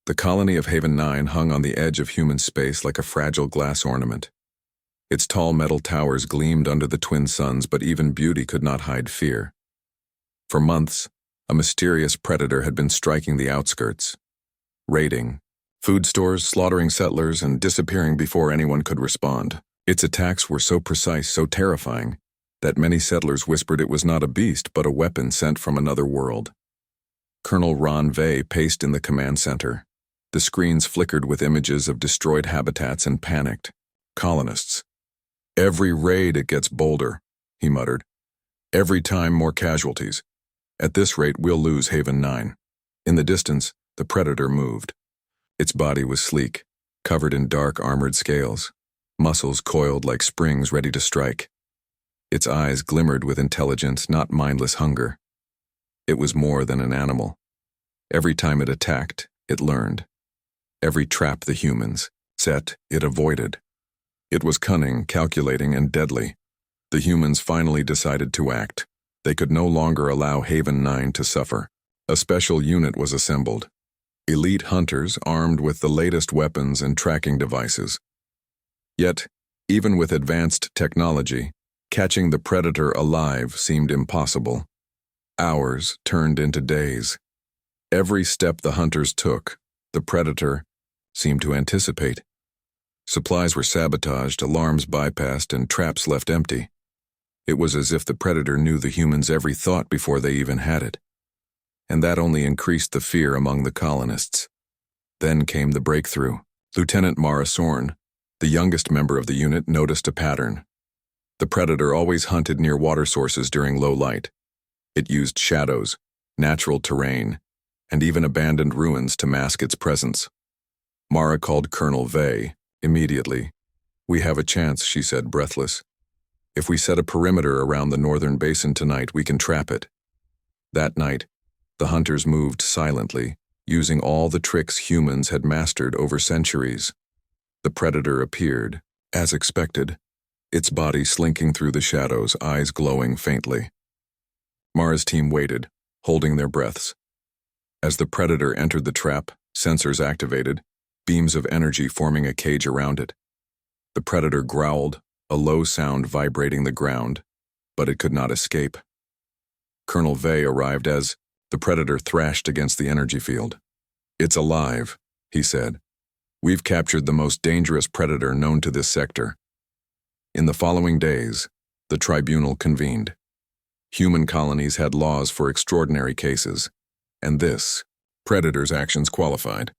The colony of Haven 9 hung on the edge of human space like a fragile glass ornament. Its tall metal towers gleamed under the twin suns, but even beauty could not hide fear. For months, a mysterious predator had been striking the outskirts, raiding food stores, slaughtering settlers, and disappearing before anyone could respond. Its attacks were so precise, so terrifying, that many settlers whispered it was not a beast but a weapon sent from another world. Colonel Ron Vey paced in the command center. The screens flickered with images of destroyed habitats and panicked colonists. "Every raid it gets bolder," he muttered. "Every time more casualties. At this rate we'll lose Haven 9. In the distance, the predator moved. Its body was sleek, covered in dark armored scales, muscles coiled like springs ready to strike. Its eyes glimmered with intelligence, not mindless hunger. It was more than an animal. Every time it attacked, it learned. Every trap the humans set, it avoided. It was cunning, calculating, and deadly. The humans finally decided to act. They could no longer allow Haven 9 to suffer. A special unit was assembled. Elite hunters armed with the latest weapons and tracking devices. Yet, even with advanced technology, catching the predator alive seemed impossible. Hours turned into days. Every step the hunters took, the predator seemed to anticipate. Supplies were sabotaged, alarms bypassed, and traps left empty. It was as if the predator knew the humans' every thought before they even had it. And that only increased the fear among the colonists. Then came the breakthrough. Lieutenant Mara Sorn, the youngest member of the unit, noticed a pattern. The predator always hunted near water sources during low light. It used shadows, natural terrain, and even abandoned ruins to mask its presence. Mara called Colonel Vey immediately. "We have a chance," she said, breathless. "If we set a perimeter around the northern basin tonight, we can trap it." That night, the hunters moved silently, using all the tricks humans had mastered over centuries. The predator appeared, as expected, its body slinking through the shadows, eyes glowing faintly. Mara's team waited, holding their breaths. As the predator entered the trap, sensors activated, beams of energy forming a cage around it. The predator growled, a low sound vibrating the ground, but it could not escape. Colonel Vey arrived as the predator thrashed against the energy field. "It's alive," he said. "We've captured the most dangerous predator known to this sector." In the following days, the tribunal convened. Human colonies had laws for extraordinary cases, and this predator's actions qualified.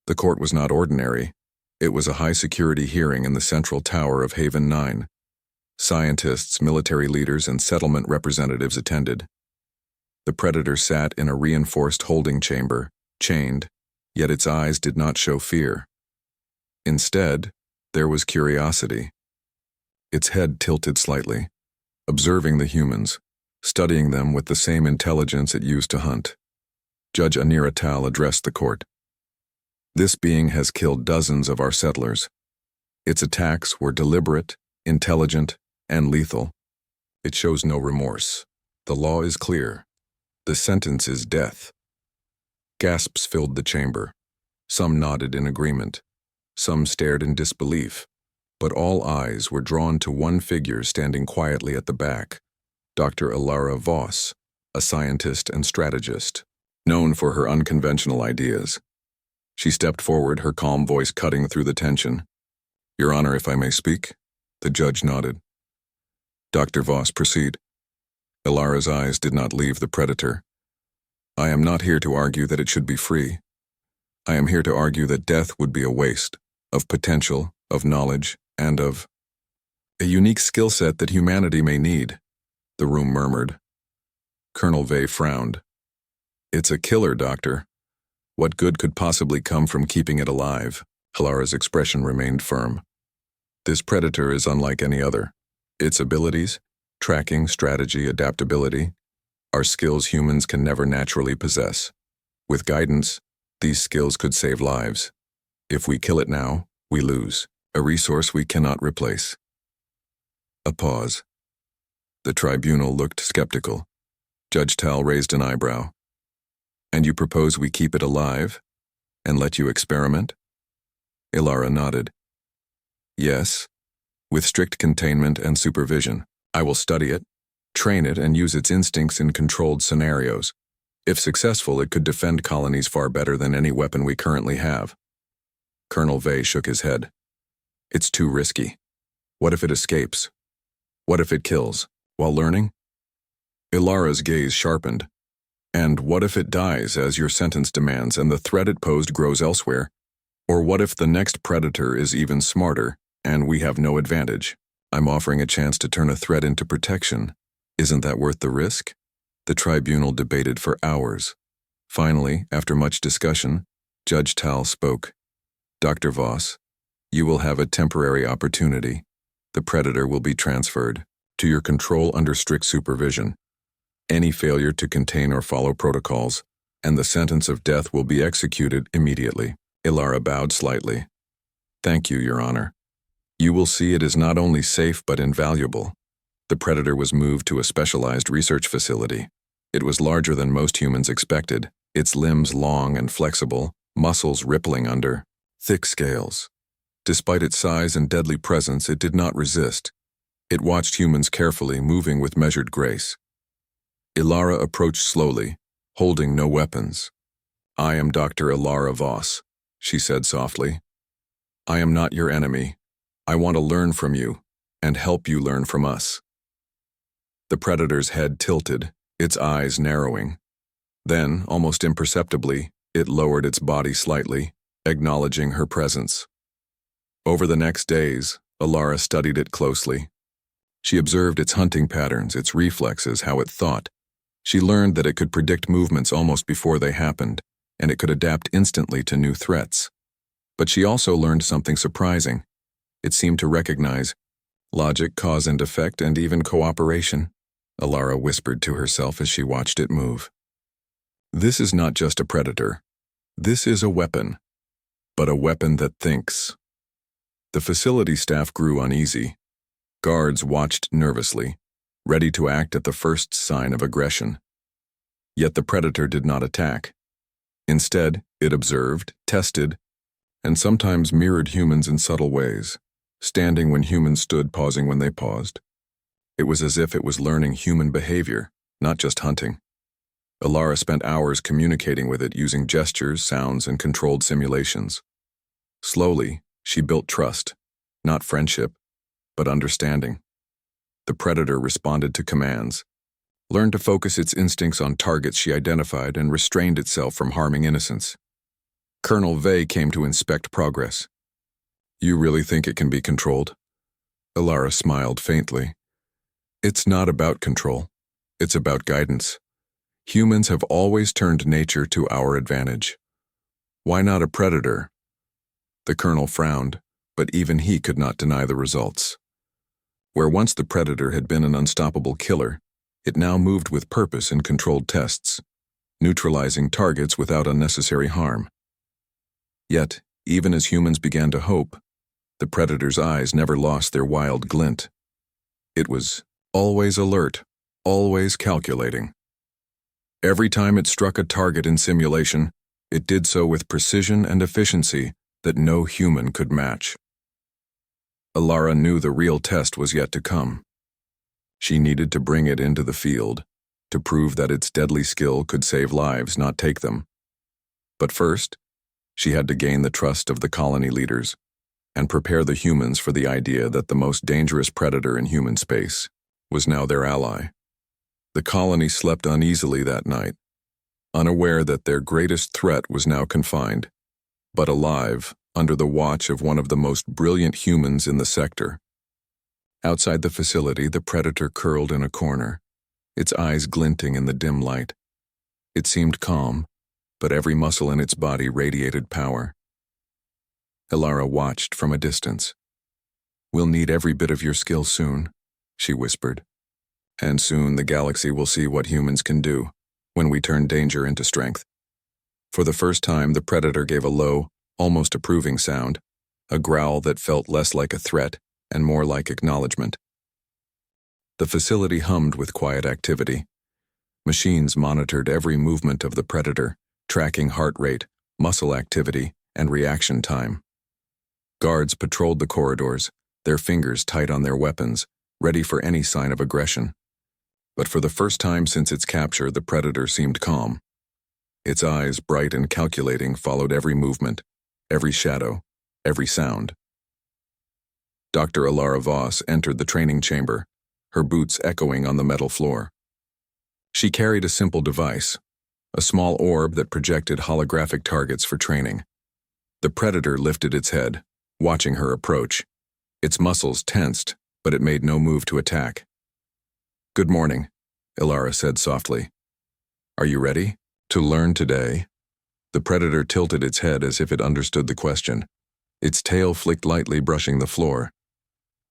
The court was not ordinary. It was a high-security hearing in the central tower of Haven 9. Scientists, military leaders, and settlement representatives attended. The predator sat in a reinforced holding chamber, chained, yet its eyes did not show fear. Instead, there was curiosity. Its head tilted slightly, observing the humans, studying them with the same intelligence it used to hunt. Judge Anira Tal addressed the court. "This being has killed dozens of our settlers. Its attacks were deliberate, intelligent, and lethal. It shows no remorse. The law is clear. The sentence is death." Gasps filled the chamber. Some nodded in agreement. Some stared in disbelief. But all eyes were drawn to one figure standing quietly at the back, Dr. Alara Voss, a scientist and strategist, known for her unconventional ideas. She stepped forward, her calm voice cutting through the tension. "Your Honor, if I may speak?" The judge nodded. "Dr. Voss, proceed." Alara's eyes did not leave the predator. "I am not here to argue that it should be free. I am here to argue that death would be a waste of potential, of knowledge, and of a unique skill set that humanity may need," the room murmured. Colonel Vey frowned. "It's a killer, Doctor. What good could possibly come from keeping it alive?" Alara's expression remained firm. "This predator is unlike any other. Its abilities, tracking, strategy, adaptability, are skills humans can never naturally possess. With guidance, these skills could save lives. If we kill it now, we lose, a resource we cannot replace." A pause. The tribunal looked skeptical. Judge Tal raised an eyebrow. "And you propose we keep it alive?" And let you experiment? Ilara nodded. Yes, with strict containment and supervision. I will study it, train it, and use its instincts in controlled scenarios. If successful, it could defend colonies far better than any weapon we currently have. Colonel Vey shook his head. It's too risky. What if it escapes? What if it kills, while learning? Ilara's gaze sharpened. And what if it dies as your sentence demands and the threat it posed grows elsewhere? Or what if the next predator is even smarter and we have no advantage? I'm offering a chance to turn a threat into protection. Isn't that worth the risk? The tribunal debated for hours. Finally, after much discussion, Judge Tal spoke. Dr. Voss, you will have a temporary opportunity. The predator will be transferred to your control under strict supervision. Any failure to contain or follow protocols, and the sentence of death will be executed immediately. Ilara bowed slightly. Thank you, Your Honor. You will see it is not only safe but invaluable. The predator was moved to a specialized research facility. It was larger than most humans expected, its limbs long and flexible, muscles rippling under thick scales. Despite its size and deadly presence, it did not resist. It watched humans carefully, moving with measured grace. Ilara approached slowly, holding no weapons. I am Dr. Ilara Voss, she said softly. I am not your enemy. I want to learn from you, and help you learn from us. The predator's head tilted, its eyes narrowing. Then, almost imperceptibly, it lowered its body slightly, acknowledging her presence. Over the next days, Ilara studied it closely. She observed its hunting patterns, its reflexes, how it thought. She learned that it could predict movements almost before they happened, and it could adapt instantly to new threats. But she also learned something surprising. It seemed to recognize logic, cause and effect, and even cooperation. Ilara whispered to herself as she watched it move. This is not just a predator. This is a weapon, but a weapon that thinks. The facility staff grew uneasy. Guards watched nervously, ready to act at the first sign of aggression. Yet the predator did not attack. Instead, it observed, tested, and sometimes mirrored humans in subtle ways, standing when humans stood, pausing when they paused. It was as if it was learning human behavior, not just hunting. Ilara spent hours communicating with it using gestures, sounds, and controlled simulations. Slowly, she built trust, not friendship, but understanding. The predator responded to commands, learned to focus its instincts on targets she identified, and restrained itself from harming innocents. Colonel Vey came to inspect progress. You really think it can be controlled? Ilara smiled faintly. It's not about control. It's about guidance. Humans have always turned nature to our advantage. Why not a predator? The colonel frowned, but even he could not deny the results. Where once the predator had been an unstoppable killer, it now moved with purpose in controlled tests, neutralizing targets without unnecessary harm. Yet, even as humans began to hope, the predator's eyes never lost their wild glint. It was always alert, always calculating. Every time it struck a target in simulation, it did so with precision and efficiency that no human could match. Ilara knew the real test was yet to come. She needed to bring it into the field, to prove that its deadly skill could save lives, not take them. But first, she had to gain the trust of the colony leaders, and prepare the humans for the idea that the most dangerous predator in human space was now their ally. The colony slept uneasily that night, unaware that their greatest threat was now confined, but alive under the watch of one of the most brilliant humans in the sector. Outside the facility, the predator curled in a corner, its eyes glinting in the dim light. It seemed calm, but every muscle in its body radiated power. Ilara watched from a distance. We'll need every bit of your skill soon, she whispered. And soon the galaxy will see what humans can do when we turn danger into strength. For the first time, the predator gave a low, almost approving sound, a growl that felt less like a threat and more like acknowledgement. The facility hummed with quiet activity. Machines monitored every movement of the predator, tracking heart rate, muscle activity, and reaction time. Guards patrolled the corridors, their fingers tight on their weapons, ready for any sign of aggression. But for the first time since its capture, the predator seemed calm. Its eyes, bright and calculating, followed every movement, every shadow, every sound. Dr. Alara Voss entered the training chamber, her boots echoing on the metal floor. She carried a simple device, a small orb that projected holographic targets for training. The predator lifted its head, watching her approach. Its muscles tensed, but it made no move to attack. "Good morning," Alara said softly. "Are you ready to learn today?" The predator tilted its head as if it understood the question. Its tail flicked lightly, brushing the floor.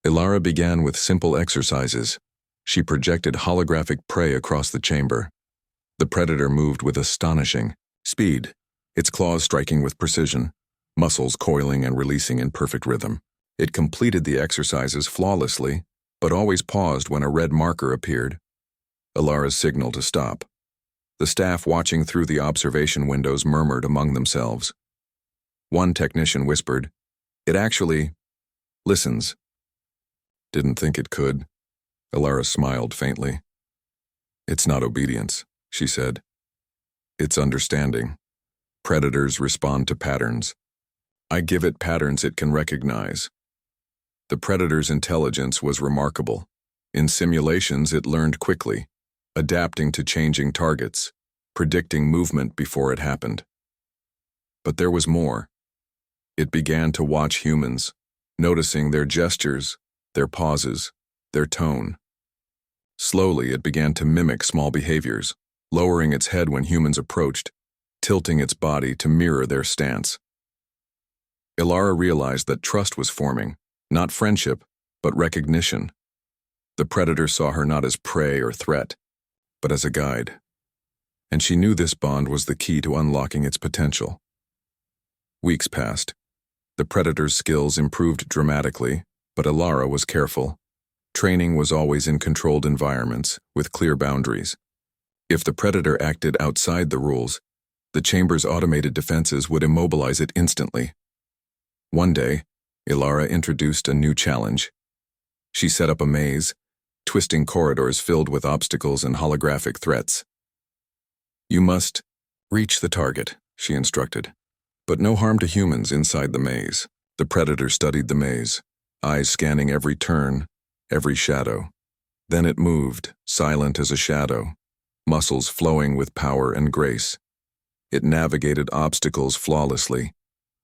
Alara began with simple exercises. She projected holographic prey across the chamber. The predator moved with astonishing speed, its claws striking with precision, muscles coiling and releasing in perfect rhythm. It completed the exercises flawlessly, but always paused when a red marker appeared. Alara's signal to stop. The staff watching through the observation windows murmured among themselves. One technician whispered, "It actually listens." "Didn't think it could." Alara smiled faintly. "It's not obedience," she said. "It's understanding. Predators respond to patterns. I give it patterns it can recognize." The predator's intelligence was remarkable. In simulations, it learned quickly, adapting to changing targets, predicting movement before it happened. But there was more. It began to watch humans, noticing their gestures, their pauses, their tone. Slowly, it began to mimic small behaviors, lowering its head when humans approached, tilting its body to mirror their stance. Alara realized that trust was forming, not friendship, but recognition. The predator saw her not as prey or threat, but as a guide. And she knew this bond was the key to unlocking its potential. Weeks passed. The predator's skills improved dramatically, but Alara was careful. Training was always in controlled environments, with clear boundaries. If the predator acted outside the rules, the chamber's automated defenses would immobilize it instantly. One day, Alara introduced a new challenge. She set up a maze, twisting corridors filled with obstacles and holographic threats. "You must reach the target," she instructed, "but no harm to humans inside the maze." The predator studied the maze, eyes scanning every turn, every shadow. Then it moved, silent as a shadow, muscles flowing with power and grace. It navigated obstacles flawlessly,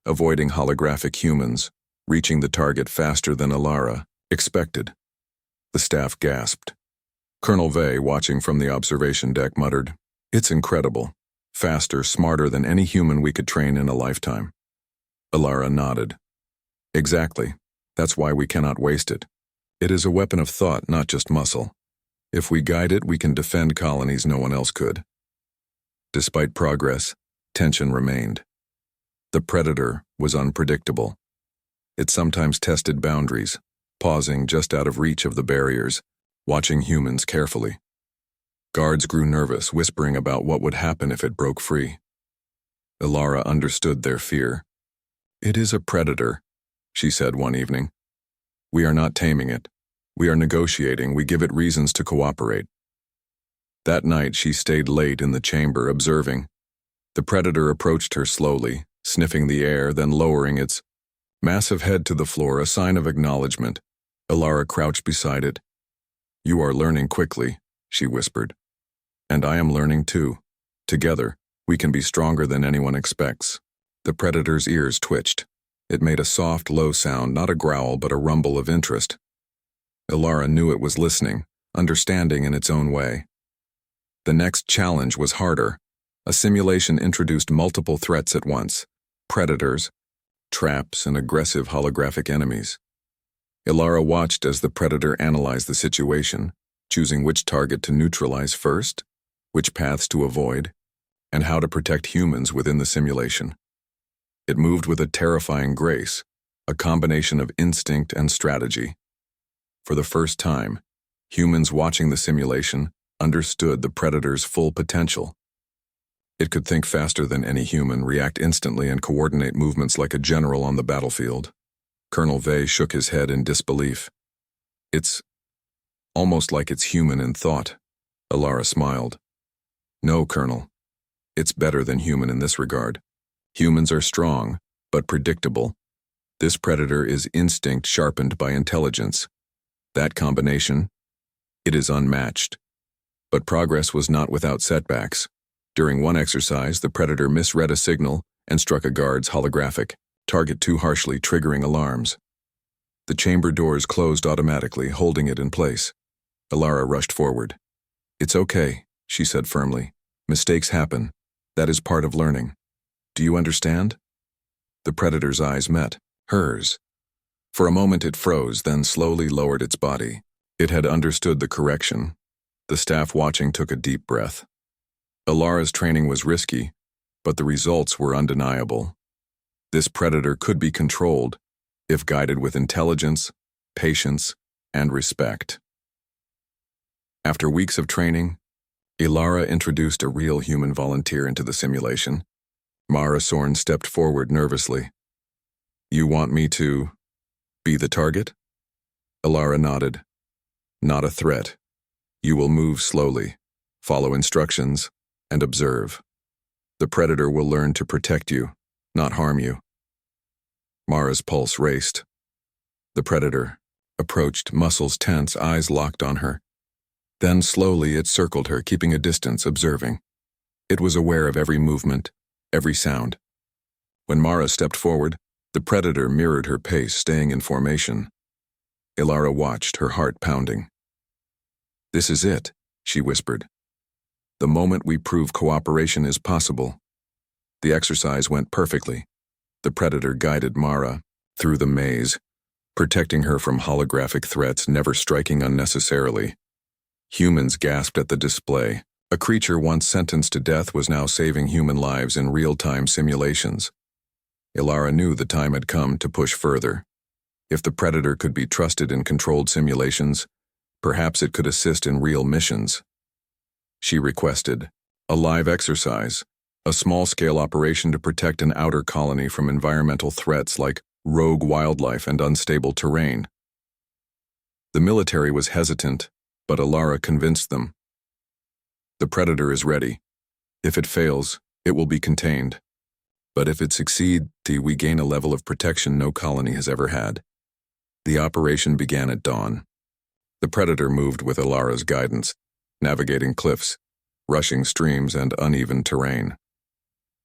avoiding holographic humans, reaching the target faster than Alara expected. The staff gasped. Colonel Vey, watching from the observation deck, muttered, "It's incredible. Faster, smarter than any human we could train in a lifetime." Alara nodded. "Exactly. That's why we cannot waste it. It is a weapon of thought, not just muscle. If we guide it, we can defend colonies no one else could." Despite progress, tension remained. The predator was unpredictable. It sometimes tested boundaries, pausing just out of reach of the barriers, watching humans carefully. Guards grew nervous, whispering about what would happen if it broke free. Alara understood their fear. "It is a predator," she said one evening. "We are not taming it. We are negotiating. We give it reasons to cooperate." That night, she stayed late in the chamber, observing. The predator approached her slowly, sniffing the air, then lowering its massive head to the floor, a sign of acknowledgement. Alara crouched beside it. "You are learning quickly," she whispered. "And I am learning too. Together, we can be stronger than anyone expects." The predator's ears twitched. It made a soft, low sound, not a growl, but a rumble of interest. Alara knew it was listening, understanding in its own way. The next challenge was harder. A simulation introduced multiple threats at once: predators, traps, and aggressive holographic enemies. Alara watched as the predator analyzed the situation, choosing which target to neutralize first, which paths to avoid, and how to protect humans within the simulation. It moved with a terrifying grace, a combination of instinct and strategy. For the first time, humans watching the simulation understood the predator's full potential. It could think faster than any human, react instantly, and coordinate movements like a general on the battlefield. Colonel Vey shook his head in disbelief. It's almost like it's human in thought. Alara smiled. No, Colonel. It's better than human in this regard. Humans are strong, but predictable. This predator is instinct sharpened by intelligence. That combination, it is unmatched. But progress was not without setbacks. During one exercise, the predator misread a signal and struck a guard's holographic target too harshly, triggering alarms. The chamber doors closed automatically, holding it in place. Alara rushed forward. It's okay, she said firmly. Mistakes happen. That is part of learning. Do you understand? The predator's eyes met hers. For a moment it froze, then slowly lowered its body. It had understood the correction. The staff watching took a deep breath. Alara's training was risky, but the results were undeniable. This predator could be controlled if guided with intelligence, patience, and respect. After weeks of training, Alara introduced a real human volunteer into the simulation. Mara Sorn stepped forward nervously. You want me to be the target? Alara nodded. Not a threat. You will move slowly, follow instructions, and observe. The predator will learn to protect you, not harm you. Mara's pulse raced. The predator approached, muscles tense, eyes locked on her. Then slowly it circled her, keeping a distance, observing. It was aware of every movement, every sound. When Mara stepped forward, the predator mirrored her pace, staying in formation. Alara watched, her heart pounding. This is it, she whispered. The moment we prove cooperation is possible. The exercise went perfectly. The predator guided Mara through the maze, protecting her from holographic threats, never striking unnecessarily. Humans gasped at the display. A creature once sentenced to death was now saving human lives in real-time simulations. Alara knew the time had come to push further. If the predator could be trusted in controlled simulations, perhaps it could assist in real missions. She requested a live exercise, a small-scale operation to protect an outer colony from environmental threats like rogue wildlife and unstable terrain. The military was hesitant, but Alara convinced them. The predator is ready. If it fails, it will be contained. But if it succeeds, we gain a level of protection no colony has ever had. The operation began at dawn. The predator moved with Alara's guidance, navigating cliffs, rushing streams, and uneven terrain.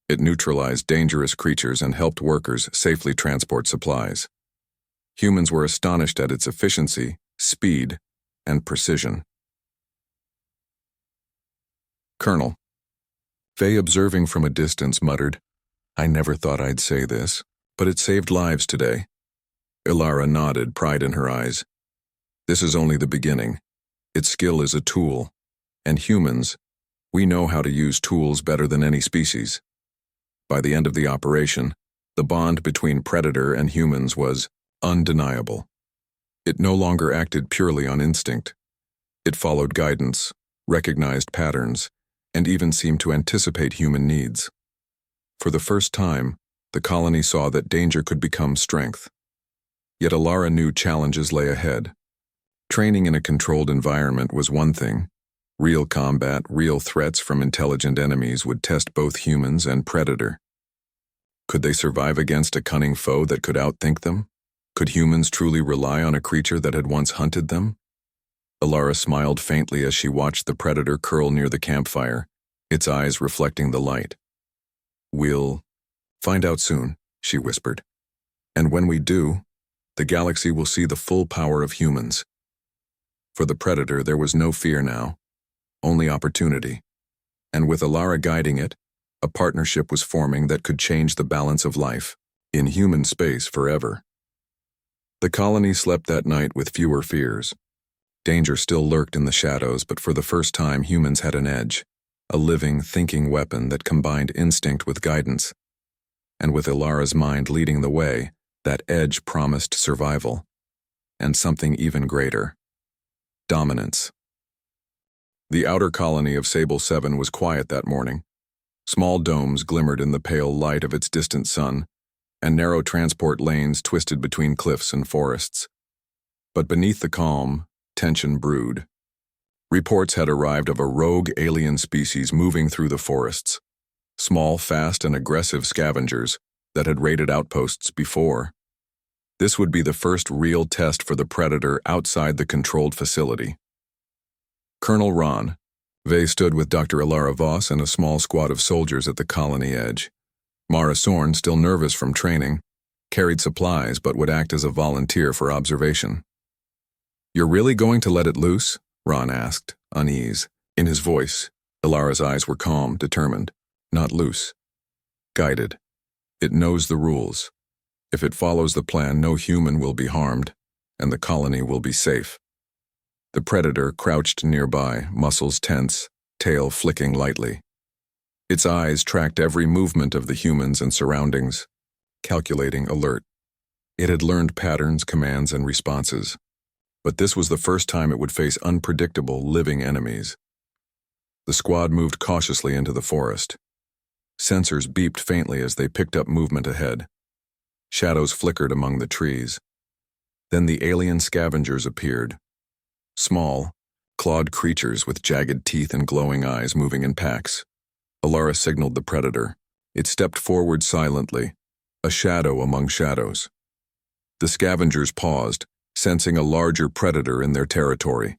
It neutralized dangerous creatures and helped workers safely transport supplies. Humans were astonished at its efficiency, speed, and precision. Colonel. Vey, observing from a distance, muttered, I never thought I'd say this, but it saved lives today. Alara nodded, pride in her eyes. This is only the beginning. Its skill is a tool, and humans, we know how to use tools better than any species. By the end of the operation, the bond between predator and humans was undeniable. It no longer acted purely on instinct. It followed guidance, recognized patterns, and even seemed to anticipate human needs. For the first time, the colony saw that danger could become strength. Yet Alara knew challenges lay ahead. Training in a controlled environment was one thing. Real combat, real threats from intelligent enemies would test both humans and predator. Could they survive against a cunning foe that could outthink them? Could humans truly rely on a creature that had once hunted them? Alara smiled faintly as she watched the predator curl near the campfire, its eyes reflecting the light. We'll find out soon, she whispered. And when we do, the galaxy will see the full power of humans. For the predator, there was no fear now, only opportunity. And with Alara guiding it, a partnership was forming that could change the balance of life in human space forever. The colony slept that night with fewer fears. Danger still lurked in the shadows, but for the first time humans had an edge, a living, thinking weapon that combined instinct with guidance. And with Alara's mind leading the way, that edge promised survival. And something even greater. Dominance. The outer colony of Sable 7 was quiet that morning. Small domes glimmered in the pale light of its distant sun, and narrow transport lanes twisted between cliffs and forests. But beneath the calm, tension brewed. Reports had arrived of a rogue alien species moving through the forests, small, fast, and aggressive scavengers that had raided outposts before. This would be the first real test for the predator outside the controlled facility. Colonel Ron Vey stood with Dr. Ilara Voss and a small squad of soldiers at the colony edge. Mara Sorn, still nervous from training, carried supplies but would act as a volunteer for observation. "You're really going to let it loose?" Ron asked, unease. In his voice, Ilara's eyes were calm, determined. Not loose. Guided. It knows the rules. If it follows the plan, no human will be harmed, and the colony will be safe. The predator crouched nearby, muscles tense, tail flicking lightly. Its eyes tracked every movement of the humans and surroundings, calculating, alert. It had learned patterns, commands, and responses. But this was the first time it would face unpredictable, living enemies. The squad moved cautiously into the forest. Sensors beeped faintly as they picked up movement ahead. Shadows flickered among the trees. Then the alien scavengers appeared. Small, clawed creatures with jagged teeth and glowing eyes moving in packs. Ilara signaled the predator. It stepped forward silently, a shadow among shadows. The scavengers paused, sensing a larger predator in their territory.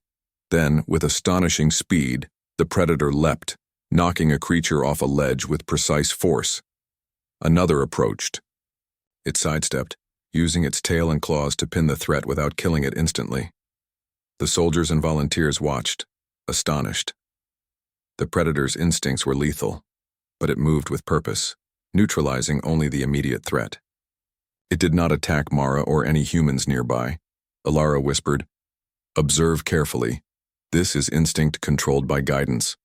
Then, with astonishing speed, the predator leapt, knocking a creature off a ledge with precise force. Another approached. It sidestepped, using its tail and claws to pin the threat without killing it instantly. The soldiers and volunteers watched, astonished. The predator's instincts were lethal, but it moved with purpose, neutralizing only the immediate threat. It did not attack Mara or any humans nearby. Ilara whispered, "Observe carefully. This is instinct controlled by guidance."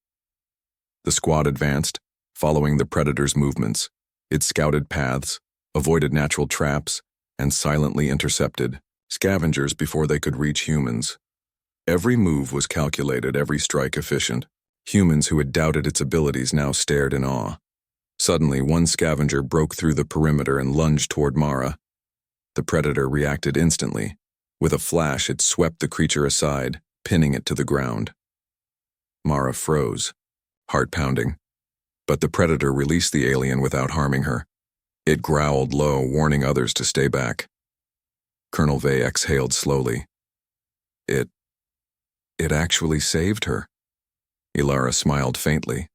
The squad advanced, following the predator's movements. It scouted paths, avoided natural traps, and silently intercepted scavengers before they could reach humans. Every move was calculated, every strike efficient. Humans who had doubted its abilities now stared in awe. Suddenly, one scavenger broke through the perimeter and lunged toward Mara. The predator reacted instantly. With a flash, it swept the creature aside, pinning it to the ground. Mara froze, heart pounding. But the predator released the alien without harming her. It growled low, warning others to stay back. Colonel Vey exhaled slowly. It actually saved her. Ilara smiled faintly.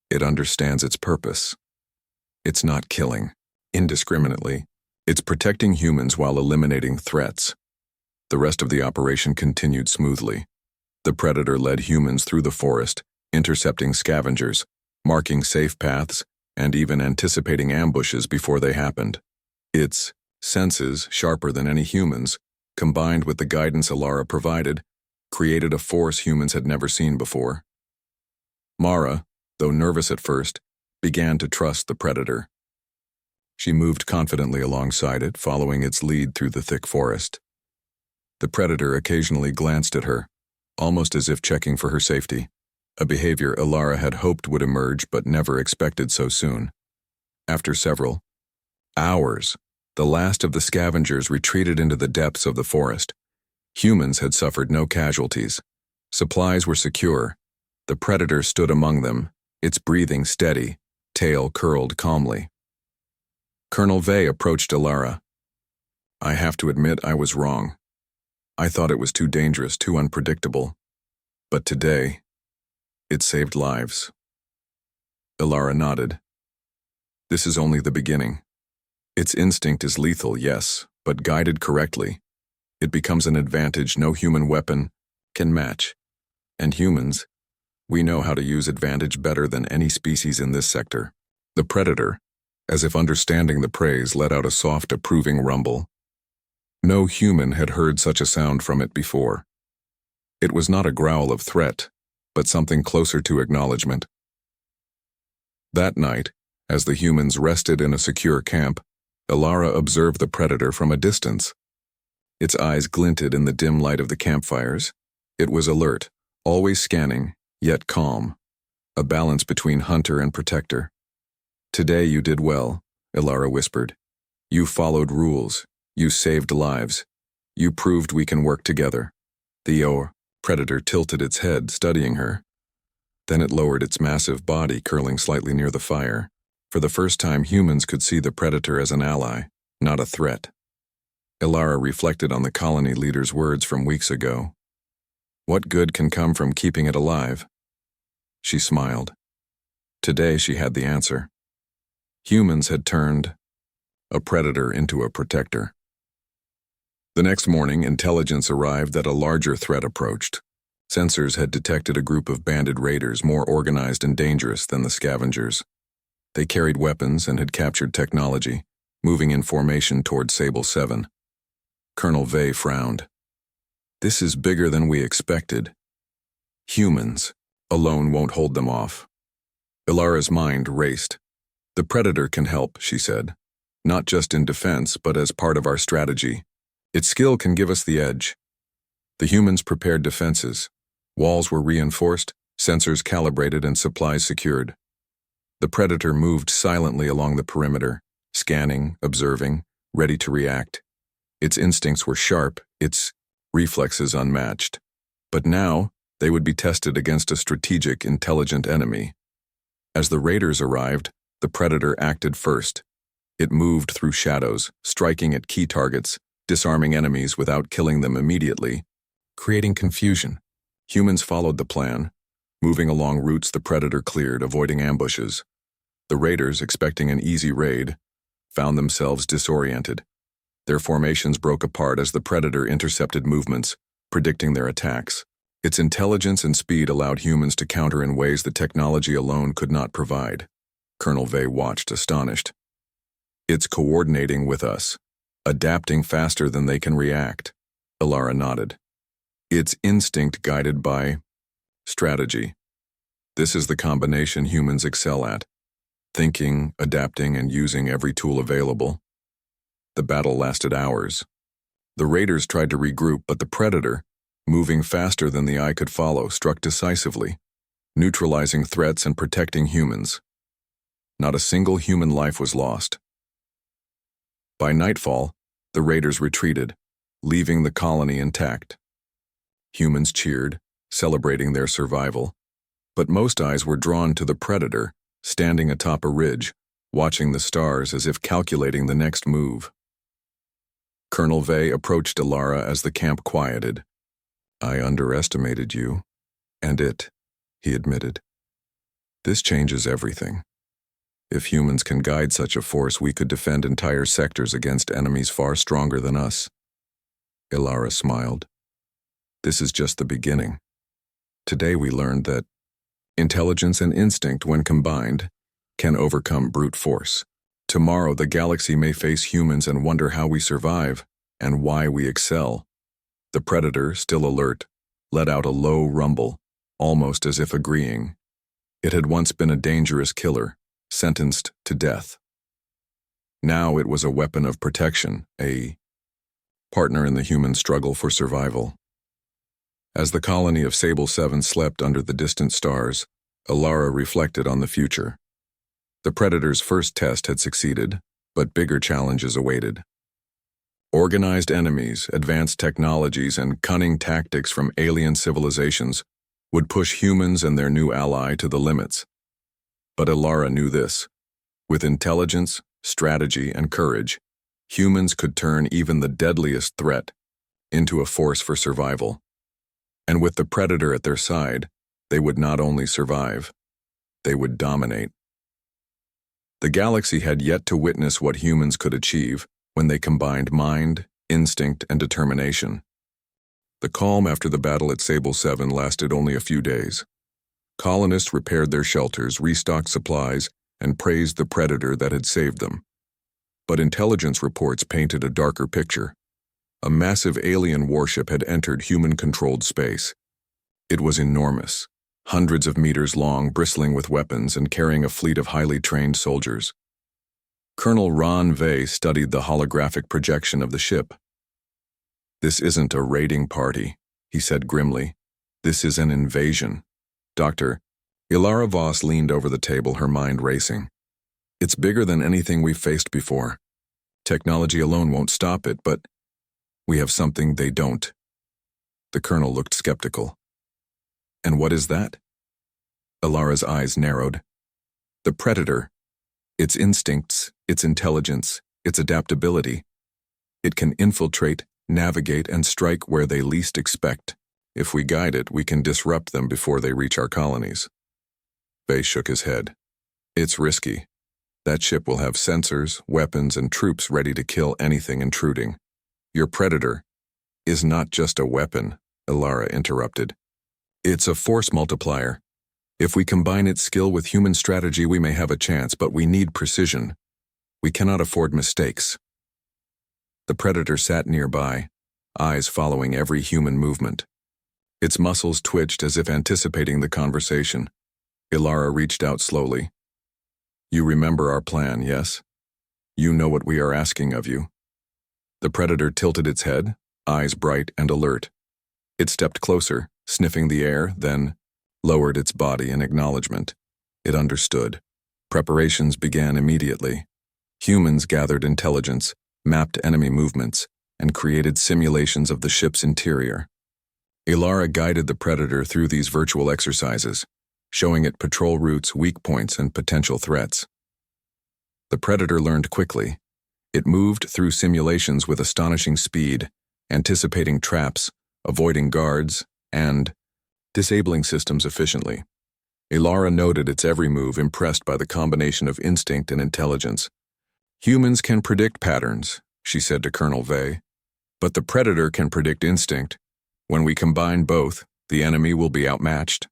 It understands its purpose. It's not killing, indiscriminately. It's protecting humans while eliminating threats. The rest of the operation continued smoothly. The predator led humans through the forest, intercepting scavengers, marking safe paths, and even anticipating ambushes before they happened. Its senses, sharper than any humans, combined with the guidance Ilara provided, created a force humans had never seen before. Mara, though nervous at first, began to trust the predator. She moved confidently alongside it, following its lead through the thick forest. The predator occasionally glanced at her, almost as if checking for her safety, a behavior Ilara had hoped would emerge but never expected so soon. After several hours, the last of the scavengers retreated into the depths of the forest. Humans had suffered no casualties. Supplies were secure. The predator stood among them, its breathing steady, tail curled calmly. Colonel Vey approached Ilara. "I have to admit I was wrong. I thought it was too dangerous, too unpredictable. But today, it saved lives." Ilara nodded. "This is only the beginning. Its instinct is lethal, yes, but guided correctly, it becomes an advantage no human weapon can match. And humans, we know how to use advantage better than any species in this sector." The predator, as if understanding the praise, let out a soft, approving rumble. No human had heard such a sound from it before. It was not a growl of threat, but something closer to acknowledgement. That night, as the humans rested in a secure camp, Ilara observed the predator from a distance. Its eyes glinted in the dim light of the campfires. It was alert, always scanning, yet calm. a balance between hunter and protector. "Today you did well," Ilara whispered. "You followed rules. You saved lives. You proved we can work together." The predator tilted its head, studying her. Then it lowered its massive body, curling slightly near the fire. For the first time, humans could see the predator as an ally, not a threat. Ilara reflected on the colony leader's words from weeks ago. What good can come from keeping it alive? She smiled. Today she had the answer. Humans had turned a predator into a protector. The next morning, intelligence arrived that a larger threat approached. Sensors had detected a group of banded raiders more organized and dangerous than the scavengers. They carried weapons and had captured technology, moving in formation toward Sable 7. Colonel Vey frowned. "This is bigger than we expected. Humans alone won't hold them off." Ilara's mind raced. "The Predator can help," she said. "Not just in defense, but as part of our strategy. Its skill can give us the edge." The humans prepared defenses. Walls were reinforced, sensors calibrated, and supplies secured. The Predator moved silently along the perimeter, scanning, observing, ready to react. Its instincts were sharp, its reflexes unmatched. But now, they would be tested against a strategic, intelligent enemy. As the raiders arrived, the Predator acted first. It moved through shadows, striking at key targets, disarming enemies without killing them immediately, creating confusion. Humans followed the plan, moving along routes the Predator cleared, avoiding ambushes. The raiders, expecting an easy raid, found themselves disoriented. Their formations broke apart as the Predator intercepted movements, predicting their attacks. Its intelligence and speed allowed humans to counter in ways the technology alone could not provide. Colonel Vey watched, astonished. "It's coordinating with us, adapting faster than they can react." Ilara nodded. "It's instinct guided by strategy. This is the combination humans excel at, thinking, adapting, and using every tool available." The battle lasted hours. The raiders tried to regroup, but the Predator, moving faster than the eye could follow, struck decisively, neutralizing threats and protecting humans. Not a single human life was lost. By nightfall, the raiders retreated, leaving the colony intact. Humans cheered, celebrating their survival, but most eyes were drawn to the Predator, standing atop a ridge, watching the stars as if calculating the next move. Colonel Vey approached Ilara as the camp quieted. "I underestimated you, and it," he admitted. "This changes everything. If humans can guide such a force, we could defend entire sectors against enemies far stronger than us." Ilara smiled. "This is just the beginning. Today we learned that intelligence and instinct, when combined, can overcome brute force. Tomorrow the galaxy may face humans and wonder how we survive and why we excel." The Predator, still alert, let out a low rumble, almost as if agreeing. It had once been a dangerous killer, sentenced to death. Now it was a weapon of protection, a partner in the human struggle for survival. As the colony of Sable 7 slept under the distant stars, Ilara reflected on the future. The Predator's first test had succeeded, but bigger challenges awaited. Organized enemies, advanced technologies, and cunning tactics from alien civilizations would push humans and their new ally to the limits. But Ilara knew this. With intelligence, strategy, and courage, humans could turn even the deadliest threat into a force for survival. And with the Predator at their side, they would not only survive, they would dominate. The galaxy had yet to witness what humans could achieve when they combined mind, instinct, and determination. The calm after the battle at Sable 7 lasted only a few days. Colonists repaired their shelters, restocked supplies, and praised the Predator that had saved them. But intelligence reports painted a darker picture. A massive alien warship had entered human-controlled space. It was enormous, hundreds of meters long, bristling with weapons, and carrying a fleet of highly trained soldiers. Colonel Ron Vey studied the holographic projection of the ship. "This isn't a raiding party," he said grimly. "This is an invasion. Doctor, Ilara Voss leaned over the table, her mind racing. It's bigger than anything we've faced before. Technology alone won't stop it, but we have something they don't. The colonel looked skeptical. And what is that? Ilara's eyes narrowed. The predator. Its instincts, its intelligence, its adaptability. It can infiltrate, navigate, and strike where they least expect. If we guide it, we can disrupt them before they reach our colonies. Bay shook his head. It's risky. That ship will have sensors, weapons, and troops ready to kill anything intruding. Your predator is not just a weapon, Ilara interrupted. It's a force multiplier. If we combine its skill with human strategy, we may have a chance, but we need precision. We cannot afford mistakes. The predator sat nearby, eyes following every human movement. Its muscles twitched as if anticipating the conversation. Ilara reached out slowly. You remember our plan, yes? You know what we are asking of you. The predator tilted its head, eyes bright and alert. It stepped closer, sniffing the air, then lowered its body in acknowledgement. It understood. Preparations began immediately. Humans gathered intelligence, mapped enemy movements, and created simulations of the ship's interior. Ilara guided the predator through these virtual exercises, showing it patrol routes, weak points, and potential threats. The predator learned quickly. It moved through simulations with astonishing speed, anticipating traps, avoiding guards, and disabling systems efficiently. Ilara noted its every move, impressed by the combination of instinct and intelligence. Humans can predict patterns, she said to Colonel Vey, but the predator can predict instinct. When we combine both, the enemy will be outmatched.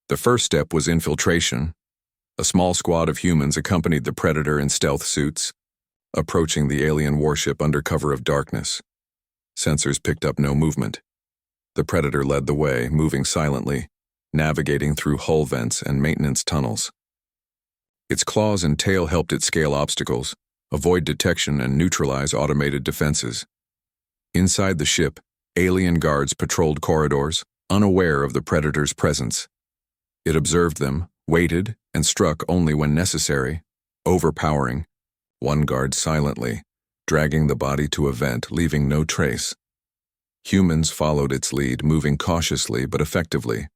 The first step was infiltration. A small squad of humans accompanied the predator in stealth suits, approaching the alien warship under cover of darkness. Sensors picked up no movement. The predator led the way, moving silently, navigating through hull vents and maintenance tunnels. Its claws and tail helped it scale obstacles, avoid detection, and neutralize automated defenses. Inside the ship, alien guards patrolled corridors, unaware of the predator's presence. It observed them, waited, and struck only when necessary, overpowering. One guard silently, dragging the body to a vent, leaving no trace. Humans followed its lead, moving cautiously but effectively.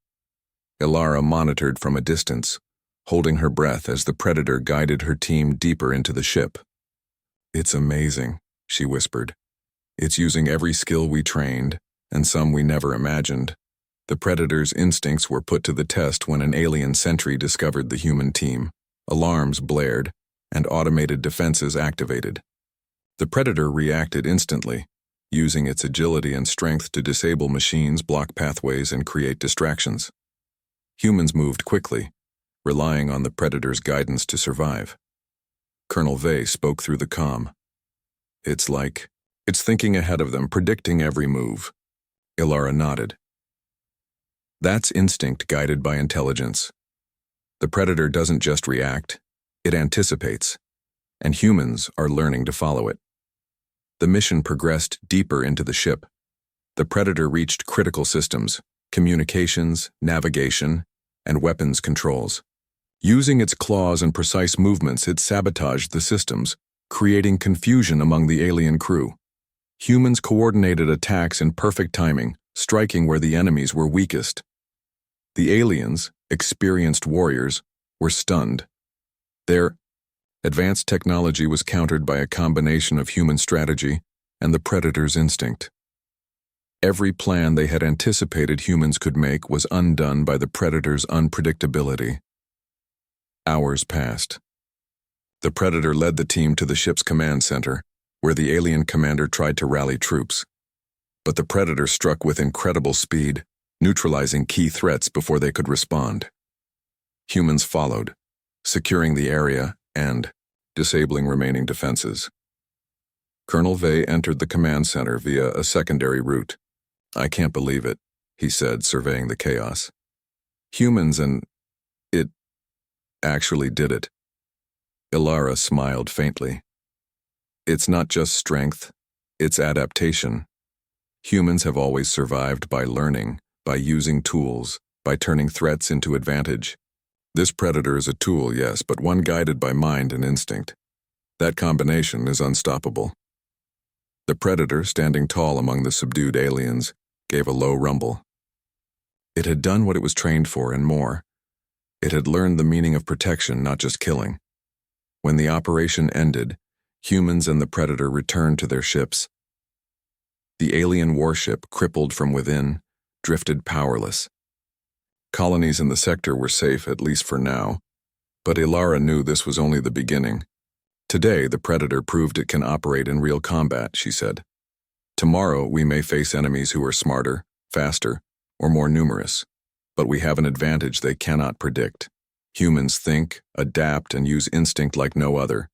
Ilara monitored from a distance, holding her breath as the predator guided her team deeper into the ship. It's amazing, she whispered. It's using every skill we trained, and some we never imagined. The predator's instincts were put to the test when an alien sentry discovered the human team. Alarms blared, and automated defenses activated. The predator reacted instantly, using its agility and strength to disable machines, block pathways, and create distractions. Humans moved quickly, relying on the predator's guidance to survive. Colonel Vey spoke through the comm. It's thinking ahead of them, predicting every move. Ilara nodded. That's instinct guided by intelligence. The predator doesn't just react, it anticipates, and humans are learning to follow it. The mission progressed deeper into the ship. The predator reached critical systems, communications, navigation, and weapons controls. Using its claws and precise movements, it sabotaged the systems, creating confusion among the alien crew. Humans coordinated attacks in perfect timing, striking where the enemies were weakest. The aliens, experienced warriors, were stunned. Their advanced technology was countered by a combination of human strategy and the predator's instinct. Every plan they had anticipated humans could make was undone by the predator's unpredictability. Hours passed. The predator led the team to the ship's command center, where the alien commander tried to rally troops. But the predator struck with incredible speed, neutralizing key threats before they could respond. Humans followed, securing the area and disabling remaining defenses. Colonel Vey entered the command center via a secondary route. I can't believe it, he said, surveying the chaos. Humans and it actually did it. Ilara smiled faintly. It's not just strength, it's adaptation. Humans have always survived by learning, by using tools, by turning threats into advantage. This predator is a tool, yes, but one guided by mind and instinct. That combination is unstoppable. The predator, standing tall among the subdued aliens, gave a low rumble. It had done what it was trained for and more. It had learned the meaning of protection, not just killing. When the operation ended, humans and the predator returned to their ships. The alien warship, crippled from within, drifted powerless. Colonies in the sector were safe, at least for now, but Ilara knew this was only the beginning. Today, the predator proved it can operate in real combat, she said. Tomorrow, we may face enemies who are smarter, faster, or more numerous, but we have an advantage they cannot predict. Humans think, adapt, and use instinct like no other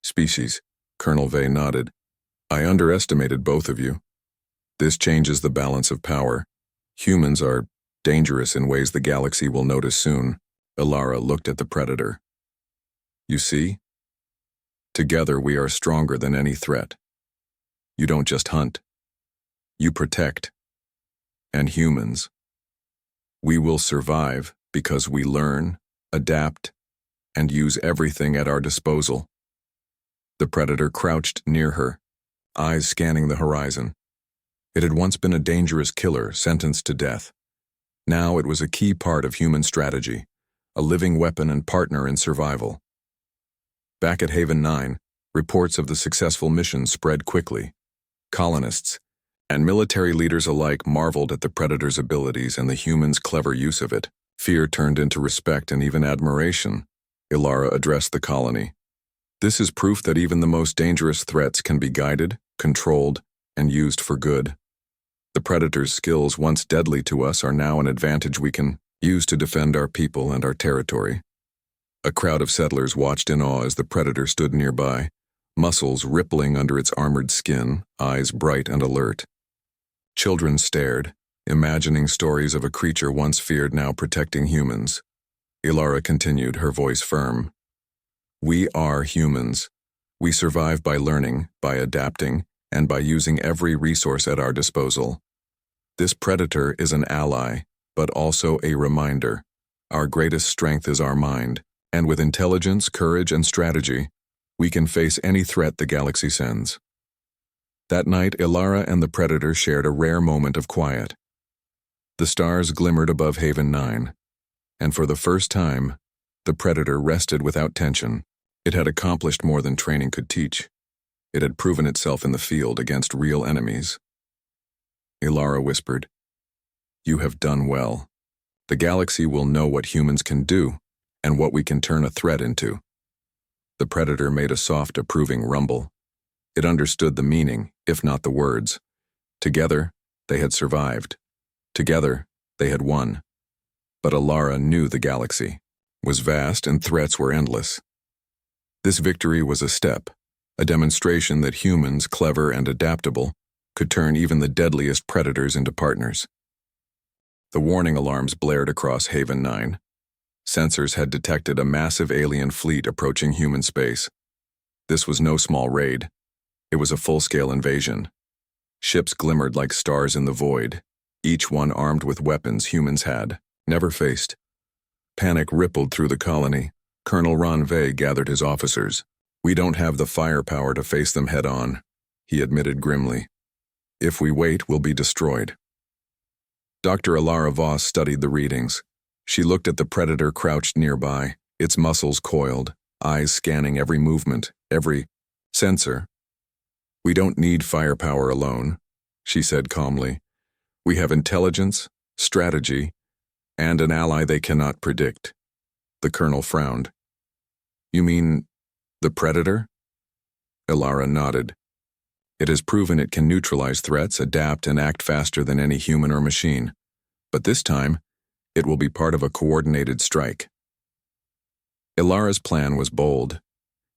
species. Colonel Vey nodded. I underestimated both of you. This changes the balance of power. Humans are dangerous in ways the galaxy will notice soon. Ilara looked at the predator. You see? Together we are stronger than any threat. You don't just hunt. You protect. And humans. We will survive because we learn, adapt, and use everything at our disposal. The predator crouched near her, eyes scanning the horizon. It had once been a dangerous killer sentenced to death. Now it was a key part of human strategy, a living weapon and partner in survival. Back at Haven 9, reports of the successful mission spread quickly. Colonists and military leaders alike marveled at the predator's abilities and the humans' clever use of it. Fear turned into respect and even admiration. Ilara addressed the colony. This is proof that even the most dangerous threats can be guided, controlled, and used for good. The predator's skills, once deadly to us, are now an advantage we can use to defend our people and our territory. A crowd of settlers watched in awe as the predator stood nearby, muscles rippling under its armored skin, eyes bright and alert. Children stared, imagining stories of a creature once feared now protecting humans. Ilara continued, her voice firm. We are humans. We survive by learning, by adapting, and by using every resource at our disposal. This predator is an ally, but also a reminder. Our greatest strength is our mind, and with intelligence, courage, and strategy, we can face any threat the galaxy sends. That night, Ilara and the predator shared a rare moment of quiet. The stars glimmered above Haven 9, and for the first time, the predator rested without tension. It had accomplished more than training could teach. It had proven itself in the field against real enemies. Ilara whispered, You have done well. The galaxy will know what humans can do and what we can turn a threat into. The predator made a soft, approving rumble. It understood the meaning, if not the words. Together, they had survived. Together, they had won. But Ilara knew the galaxy was vast and threats were endless. This victory was a step, a demonstration that humans, clever and adaptable, could turn even the deadliest predators into partners. The warning alarms blared across Haven 9. Sensors had detected a massive alien fleet approaching human space. This was no small raid. It was a full-scale invasion. Ships glimmered like stars in the void, each one armed with weapons humans had never faced. Panic rippled through the colony. Colonel Ron Vey gathered his officers. We don't have the firepower to face them head-on, he admitted grimly. If we wait, we'll be destroyed. Dr. Ilara Voss studied the readings. She looked at the predator crouched nearby, its muscles coiled, eyes scanning every movement, every sensor. We don't need firepower alone, she said calmly. We have intelligence, strategy, and an ally they cannot predict. The colonel frowned. You mean the predator? Ilara nodded. It has proven it can neutralize threats, adapt, and act faster than any human or machine. But this time, it will be part of a coordinated strike. Ilara's plan was bold.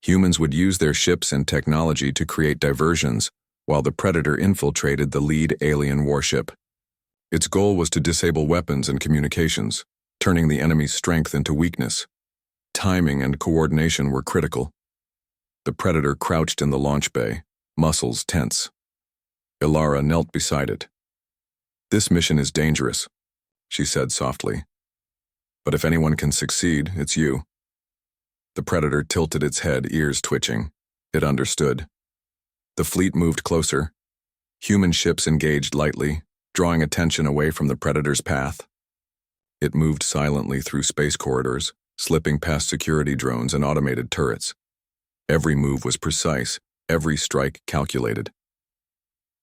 Humans would use their ships and technology to create diversions, while the predator infiltrated the lead alien warship. Its goal was to disable weapons and communications, turning the enemy's strength into weakness. Timing and coordination were critical. The predator crouched in the launch bay, muscles tense. Ilara knelt beside it. This mission is dangerous. she said softly. "But if anyone can succeed, it's you." The Predator tilted its head, ears twitching. It understood. The fleet moved closer. Human ships engaged lightly, drawing attention away from the Predator's path. It moved silently through space corridors, slipping past security drones and automated turrets. Every move was precise, every strike calculated.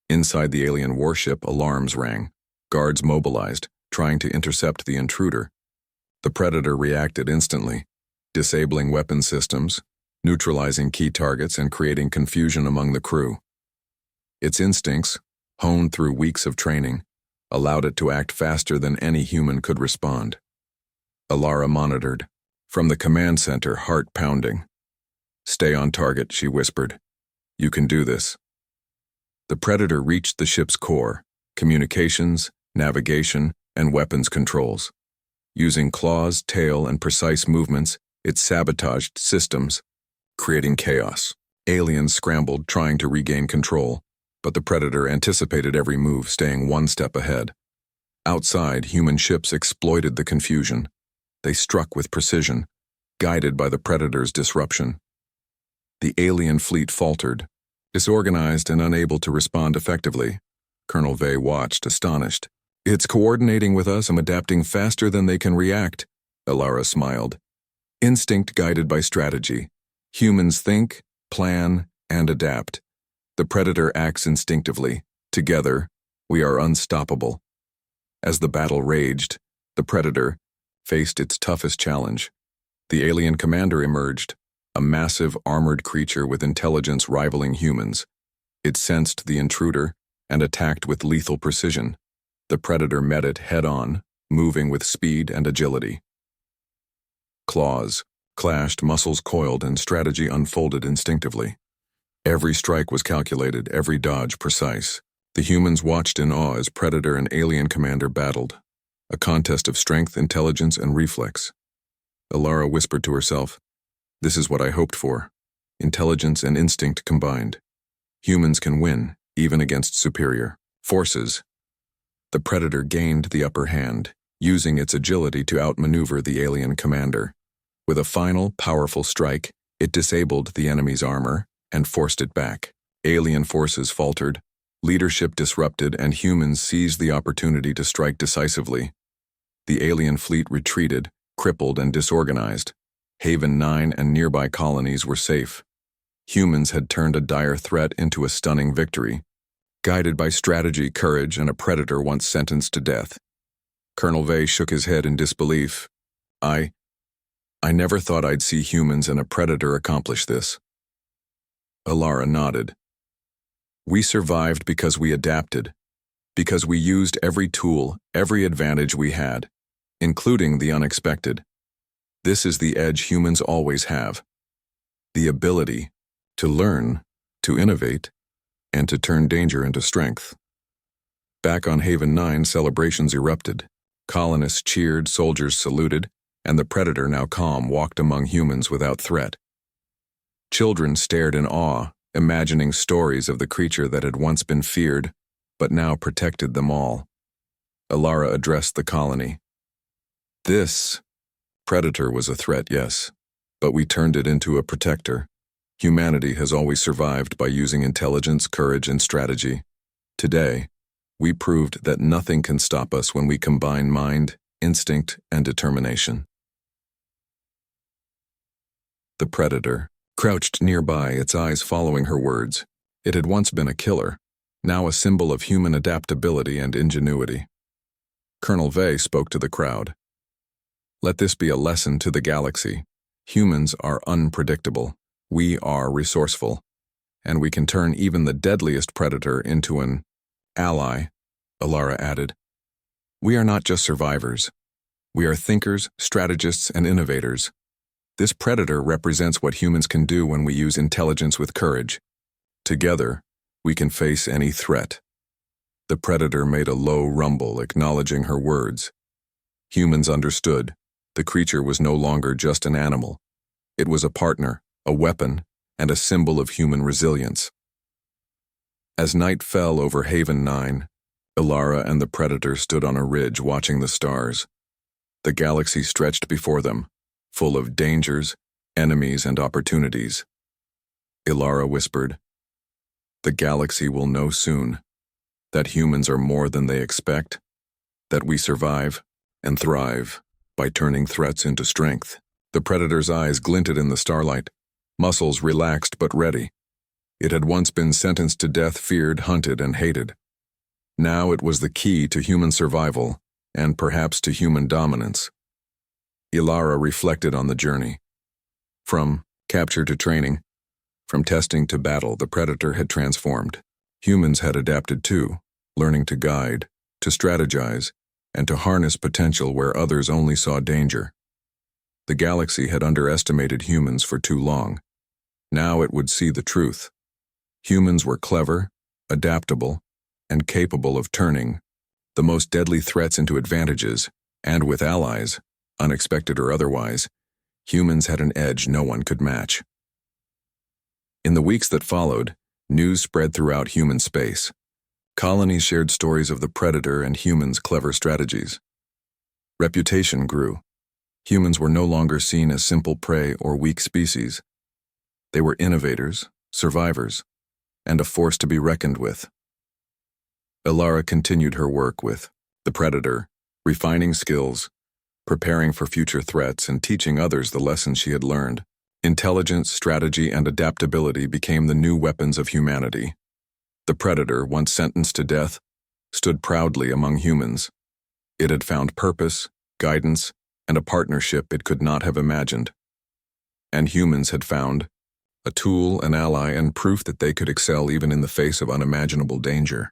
Inside the alien warship, alarms rang. Guards mobilized, trying to intercept the intruder. The Predator reacted instantly, disabling weapon systems, neutralizing key targets, and creating confusion among the crew. Its instincts, honed through weeks of training, allowed it to act faster than any human could respond. Alara monitored. From the command center, heart pounding. "Stay on target," she whispered. "You can do this." The Predator reached the ship's core, communications, navigation, and weapons controls. Using claws, tail, and precise movements, it sabotaged systems, creating chaos. Aliens scrambled, trying to regain control, but the Predator anticipated every move, staying one step ahead. Outside, human ships exploited the confusion. They struck with precision, guided by the Predator's disruption. The alien fleet faltered, disorganized and unable to respond effectively. Colonel Vey watched, astonished. "It's coordinating with us and adapting faster than they can react," Alara smiled. "Instinct guided by strategy. Humans think, plan, and adapt. The Predator acts instinctively. Together, we are unstoppable." As the battle raged, the Predator faced its toughest challenge. The alien commander emerged, a massive armored creature with intelligence rivaling humans. It sensed the intruder and attacked with lethal precision. The Predator met it head-on, moving with speed and agility. Claws clashed, muscles coiled, and strategy unfolded instinctively. Every strike was calculated, every dodge precise. The humans watched in awe as Predator and alien commander battled, a contest of strength, intelligence, and reflex. Alara whispered to herself, "This is what I hoped for. Intelligence and instinct combined. Humans can win, even against superior forces." The Predator gained the upper hand, using its agility to outmaneuver the alien commander. With a final, powerful strike, it disabled the enemy's armor and forced it back. Alien forces faltered, leadership disrupted, and humans seized the opportunity to strike decisively. The alien fleet retreated, crippled and disorganized. Haven 9 and nearby colonies were safe. Humans had turned a dire threat into a stunning victory, guided by strategy, courage, and a Predator once sentenced to death. Colonel Vey shook his head in disbelief. I never thought I'd see humans and a Predator accomplish this." Alara nodded. "We survived because we adapted, because we used every tool, every advantage we had, including the unexpected. This is the edge humans always have. The ability to learn, to innovate, and to turn danger into strength." Back on Haven 9, celebrations erupted. Colonists cheered, soldiers saluted, and the Predator, now calm, walked among humans without threat. Children stared in awe, imagining stories of the creature that had once been feared, but now protected them all. Alara addressed the colony. "This Predator was a threat, yes, but we turned it into a protector. Humanity has always survived by using intelligence, courage, and strategy. Today, we proved that nothing can stop us when we combine mind, instinct, and determination." The Predator crouched nearby, its eyes following her words. It had once been a killer, now a symbol of human adaptability and ingenuity. Colonel Vey spoke to the crowd. "Let this be a lesson to the galaxy. Humans are unpredictable. We are resourceful. And we can turn even the deadliest predator into an ally," Alara added. "We are not just survivors. We are thinkers, strategists, and innovators. This predator represents what humans can do when we use intelligence with courage. Together, we can face any threat." The predator made a low rumble, acknowledging her words. Humans understood. The creature was no longer just an animal. It was a partner, a weapon, and a symbol of human resilience. As night fell over Haven 9, Ilara and the Predator stood on a ridge watching the stars. The galaxy stretched before them, full of dangers, enemies, and opportunities. Ilara whispered, "The galaxy will know soon that humans are more than they expect, that we survive and thrive by turning threats into strength." The Predator's eyes glinted in the starlight, muscles relaxed but ready. It had once been sentenced to death, feared, hunted, and hated. Now it was the key to human survival, and perhaps to human dominance. Ilara reflected on the journey. From capture to training, from testing to battle, the Predator had transformed. Humans had adapted too, learning to guide, to strategize, and to harness potential where others only saw danger. The galaxy had underestimated humans for too long. Now it would see the truth. Humans were clever, adaptable, and capable of turning the most deadly threats into advantages, and with allies, unexpected or otherwise, humans had an edge no one could match. In the weeks that followed, news spread throughout human space. Colonies shared stories of the Predator and humans' clever strategies. Reputation grew. Humans were no longer seen as simple prey or weak species. They were innovators, survivors, and a force to be reckoned with. Ilara continued her work with the Predator, refining skills, preparing for future threats, and teaching others the lessons she had learned. Intelligence, strategy, and adaptability became the new weapons of humanity. The Predator, once sentenced to death, stood proudly among humans. It had found purpose, guidance, and a partnership it could not have imagined. And humans had found a tool, an ally, and proof that they could excel even in the face of unimaginable danger.